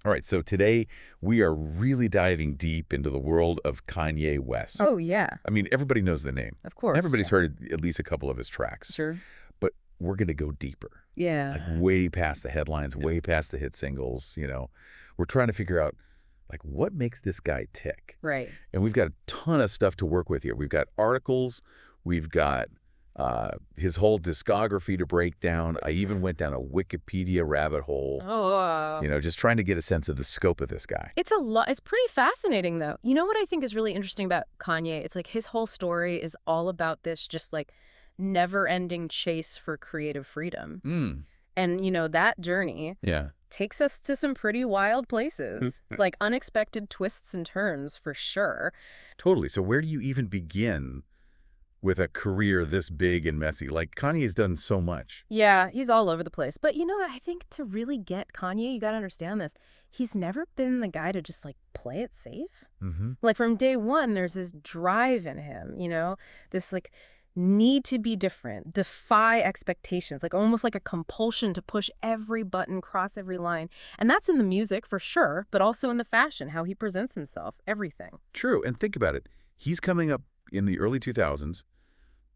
All right, so today we are really diving deep into the world of Kanye West. Oh, yeah, I mean, everybody knows the name. of course. Everybody's heard at least a couple of his tracks. Sure. But we're going to go deeper, like Yeah. way past the headlines, way past the hit singles. We're trying to figure out, like, what makes this guy tick? Right. And we've got a ton of stuff to work with here. We've got articles. We've got his whole discography to break down. I even went down a Wikipedia rabbit hole, Oh, just trying to get a sense of the scope of this guy. it's a lot. It's pretty fascinating, though. You know what I think is really interesting about Kanye? It's like his whole story is all about this just like never-ending chase for creative freedom. Mm. And, that journey Yeah. takes us to some pretty wild places, like unexpected twists and turns for sure. Totally. So where do you even begin with a career this big and messy? Like, Kanye's done so much. Yeah, he's all over the place. But I think to really get Kanye, you got to understand this. He's never been the guy to just like play it safe. Mm-hmm. Like from day one, there's this drive in him, this like need to be different, defy expectations, like almost like a compulsion to push every button, cross every line. And that's in the music for sure, but also in the fashion, how he presents himself, everything. True. And think about it. He's coming up in the early 2000s,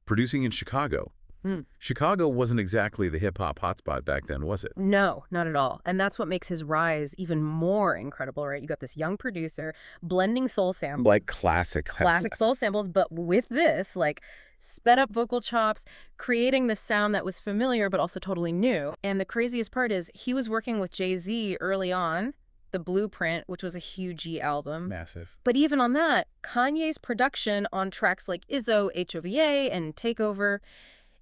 producing in Chicago. Hmm. Chicago wasn't exactly the hip-hop hotspot back then, was it? No, not at all. And that's what makes his rise even more incredible, right? You got this young producer blending soul samples, Like classic soul samples, but with this, like sped up vocal chops, creating the sound that was familiar but also totally new. And the craziest part is he was working with Jay-Z early on, The Blueprint, which was a huge album. Massive. But even on that, Kanye's production on tracks like Izzo, HOVA, and Takeover,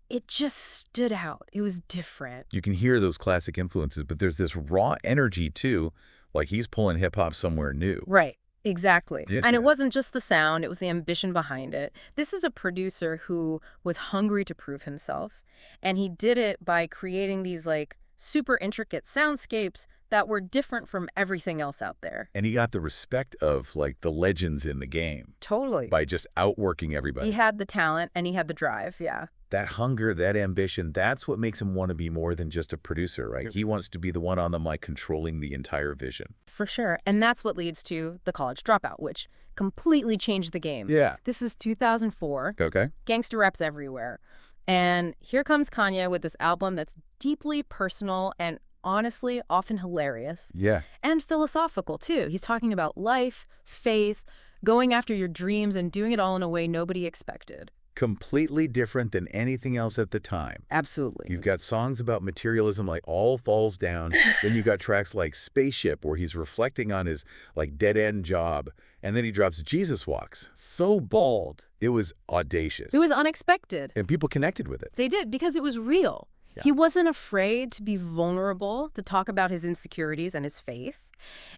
it just stood out. It was different. You can hear those classic influences, but there's this raw energy, too, like he's pulling hip-hop somewhere new. Right. Exactly. Yes, And it ma'am. wasn't just the sound, it was the ambition behind it. This is a producer who was hungry to prove himself, and he did it by creating these like super intricate soundscapes that were different from everything else out there. And he got the respect of, like, the legends in the game Totally. by just outworking everybody. He had the talent and he had the drive, yeah. That hunger, that ambition, that's what makes him want to be more than just a producer, right? He wants to be the one on the mic controlling the entire vision. For sure. And that's what leads to The College Dropout, which completely changed the game. Yeah. This is 2004. Okay. Gangster rap's everywhere. And here comes Kanye with this album that's deeply personal and honestly often hilarious Yeah. and philosophical too. He's talking about life, faith, going after your dreams and doing it all in a way nobody expected. Completely different than anything else at the time. Absolutely. You've got songs about materialism like All Falls Down. Then you got tracks like Spaceship, where he's reflecting on his like dead-end job. And then he drops Jesus Walks. So bold. It was audacious. It was unexpected. And people connected with it. They did because it was real. Yeah. He wasn't afraid to be vulnerable, to talk about his insecurities and his faith.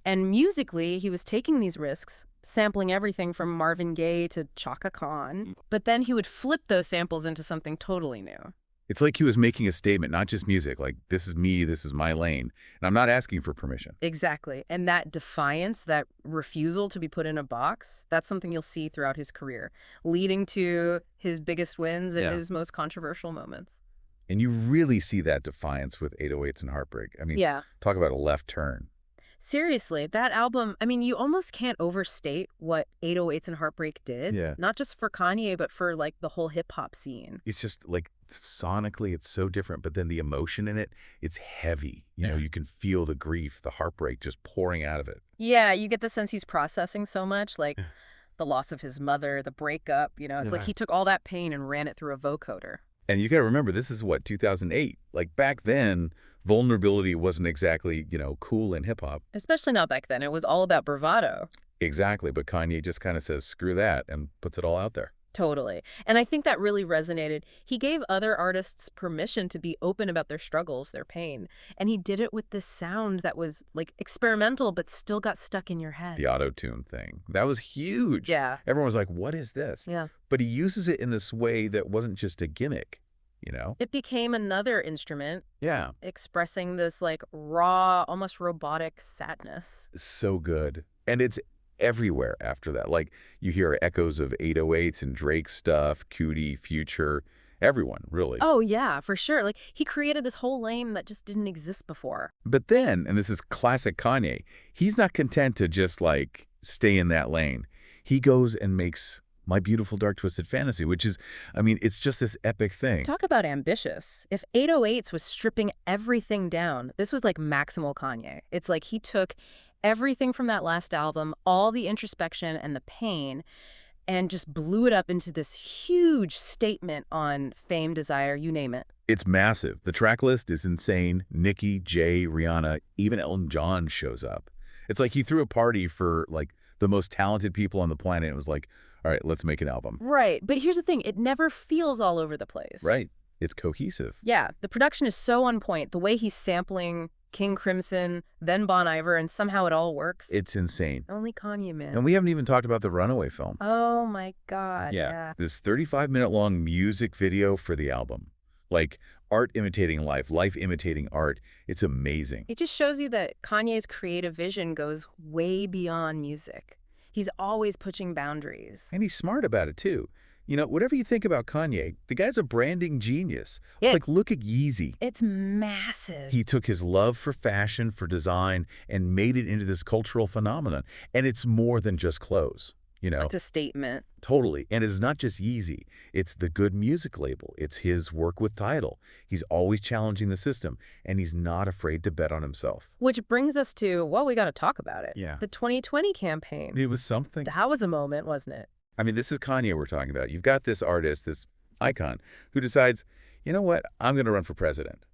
And musically, he was taking these risks, sampling everything from Marvin Gaye to Chaka Khan. But then he would flip those samples into something totally new. It's like he was making a statement, not just music, like, this is me, this is my lane, and I'm not asking for permission. Exactly. And that defiance, that refusal to be put in a box, that's something you'll see throughout his career, leading to his biggest wins and Yeah. his most controversial moments. And you really see that defiance with 808s and Heartbreak. I mean, Yeah. talk about a left turn. Seriously, that album, I mean, you almost can't overstate what 808s and Heartbreak did. Yeah. Not just for Kanye, but for like the whole hip hop scene. It's just like sonically it's so different, but then the emotion in it, it's heavy. You can feel the grief, the heartbreak just pouring out of it. Yeah, you get the sense he's processing so much, like the loss of his mother, the breakup, it's like he took all that pain and ran it through a vocoder. And you got to remember, this is what, 2008? Like, back then, vulnerability wasn't exactly, cool in hip hop. Especially not back then. It was all about bravado. Exactly. But Kanye just kind of says, screw that, and puts it all out there. Totally. And I think that really resonated. He gave other artists permission to be open about their struggles, their pain. And he did it with this sound that was like experimental, but still got stuck in your head. The auto-tune thing. That was huge. Yeah. Everyone was like, what is this? Yeah. But he uses it in this way that wasn't just a gimmick, It became another instrument Yeah. expressing this like raw, almost robotic sadness. So good. And it's everywhere after that. Like, you hear echoes of 808s and Drake stuff, Cootie, Future, Everyone, really. Oh, yeah, for sure. Like, he created this whole lane that just didn't exist before. But then, and this is classic Kanye, he's not content to just, like, stay in that lane. He goes and makes My Beautiful Dark Twisted Fantasy, which is, I mean, it's just this epic thing. Talk about ambitious. If 808s was stripping everything down, this was like maximal Kanye. It's like he took everything from that last album, all the introspection and the pain, and just blew it up into this huge statement on fame, desire, you name it. It's massive. The track list is insane. Nicki, Jay, Rihanna, even Elton John shows up. It's like he threw a party for, like, the most talented people on the planet and was like, all right, let's make an album. Right, but here's the thing. It never feels all over the place. Right. It's cohesive. Yeah, the production is so on point. The way he's sampling King Crimson, then Bon Iver, and somehow it all works. It's insane. Only Kanye, man. And we haven't even talked about the Runaway film. Oh, my God, yeah. This 35-minute-long music video for the album. Like, art imitating life, life imitating art. It's amazing. It just shows you that Kanye's creative vision goes way beyond music. He's always pushing boundaries. And he's smart about it, too. You know, whatever you think about Kanye, the guy's a branding genius. Yeah. Like, look at Yeezy. It's massive. He took his love for fashion, for design, and made it into this cultural phenomenon. And it's more than just clothes, you know. It's a statement. Totally. And it's not just Yeezy. It's the Good Music label. It's his work with Tidal. He's always challenging the system, and he's not afraid to bet on himself. Which brings us to, well, we got to talk about it. Yeah. The 2020 campaign. It was something. That was a moment, wasn't it? I mean, this is Kanye we're talking about. You've got this artist, this icon, who decides, you know what, I'm going to run for president.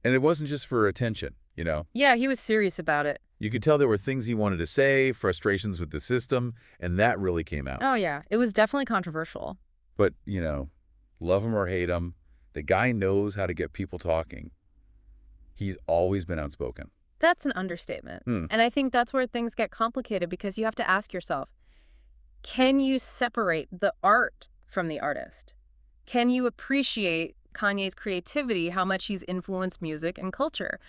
And it wasn't just for attention, you know. Yeah, he was serious about it. You could tell there were things he wanted to say, frustrations with the system, and that really came out. Oh, yeah. It was definitely controversial. But, you know, love him or hate him, the guy knows how to get people talking. He's always been outspoken. That's an understatement. And I think that's where things get complicated because you have to ask yourself, can you separate the art from the artist? Can you appreciate Kanye's creativity, how much he's influenced music and culture,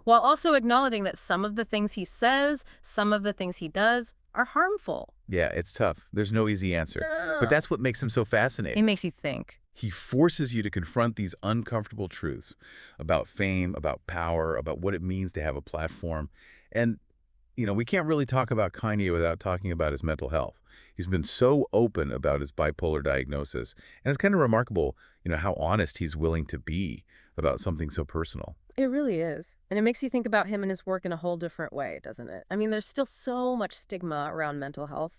while also acknowledging that some of the things he says, some of the things he does are harmful? Yeah, it's tough. There's no easy answer. But that's what makes him so It fascinating. makes you think. He forces you to confront these uncomfortable truths about fame, about power, about what it means to have a platform. And, you know, we can't really talk about Kanye without talking about his mental health. He's been so open about his bipolar diagnosis. And it's kind of remarkable, you know, how honest he's willing to be about something so personal. It really is. And it makes you think about him and his work in a whole different way, doesn't it? I mean, there's still so much stigma around mental health,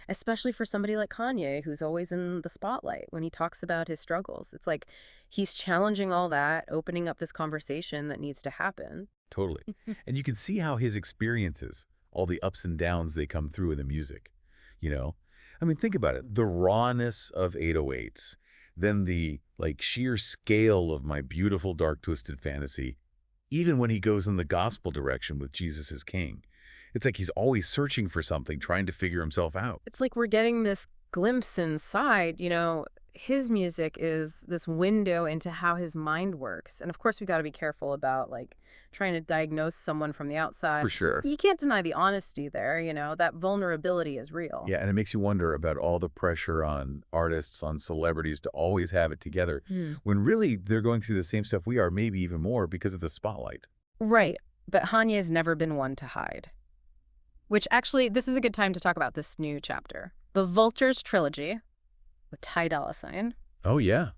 especially for somebody like Kanye, who's always in the spotlight when he talks about his struggles. It's like he's challenging all that, opening up this conversation that needs to happen. Totally. And you can see how his experiences, all the ups and downs, they come through in the music, you know? I mean, think about it. The rawness of 808s, then the, like, sheer scale of My Beautiful Dark Twisted Fantasy, even when he goes in the gospel direction with Jesus is King. It's like he's always searching for something, trying to figure himself out. It's like we're getting this glimpse inside, you know, his music is this window into how his mind works. And of course, we got to be careful about like trying to diagnose someone from the outside. For sure. You can't deny the honesty there, you know, that vulnerability is real. Yeah, and it makes you wonder about all the pressure on artists, on celebrities to always have it together, when really they're going through the same stuff we are, maybe even more because of the spotlight. Right. But Kanye has never been one to hide. Which actually, this is a good time to talk about this new chapter. The Vultures trilogy with Ty Dolla $ign. Oh, yeah.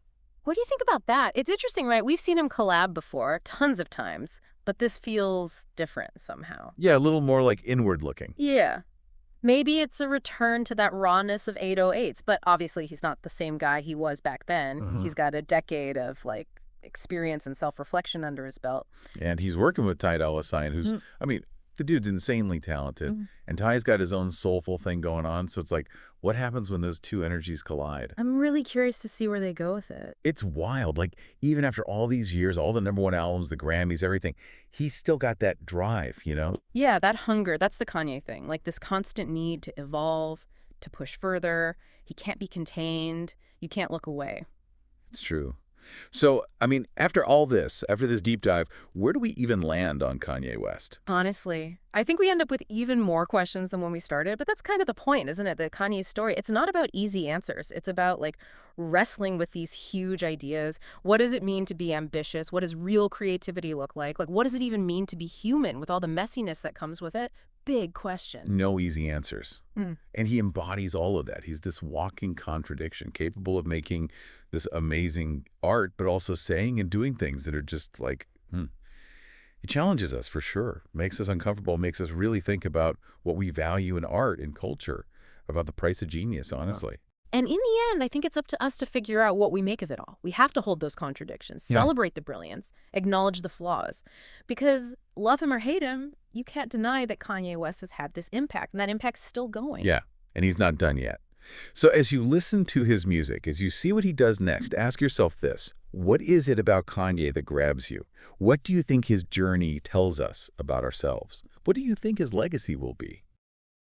What do you think about that? It's interesting, right? We've seen him collab before, tons of times, but this feels different somehow. Yeah, a little more like inward looking. Yeah. Maybe it's a return to that rawness of 808s, but obviously he's not the same guy he was back then. He's got a decade of like experience and self-reflection under his belt. And he's working with Ty Dolla $ign, who's, I mean, the dude's insanely talented. And Ty's got his own soulful thing going on. So it's like, what happens when those two energies collide? I'm really curious to see where they go with it. It's wild. Like, even after all these years, all the #1 albums, the Grammys, everything, he's still got that drive, you know? Yeah, that hunger, that's the Kanye thing. Like this constant need to evolve, to push further. He can't be contained. You can't look away. It's true. So, I mean, after this deep dive, where do we even land on Kanye West? Honestly, I think we end up with even more questions than when we started, but that's kind of the point, isn't it? The Kanye story. It's not about easy answers. It's about like wrestling with these huge ideas. What does it mean to be ambitious? What does real creativity look like? Like, what does it even mean to be human with all the messiness that comes with it? Big question. No easy answers. Mm. And he embodies all of that. He's this walking contradiction, capable of making this amazing art, but also saying and doing things that are just like, It challenges us for sure, makes us uncomfortable, makes us really think about what we value in art and culture, about the price of genius, honestly. And in the end, I think it's up to us to figure out what we make of it all. We have to hold those contradictions, Yeah. celebrate the brilliance, acknowledge the flaws. Because love him or hate him, you can't deny that Kanye West has had this impact, and that impact's still going. Yeah, and he's not done yet. So as you listen to his music, as you see what he does next, ask yourself this. What is it about Kanye that grabs you? What do you think his journey tells us about ourselves? What do you think his legacy will be?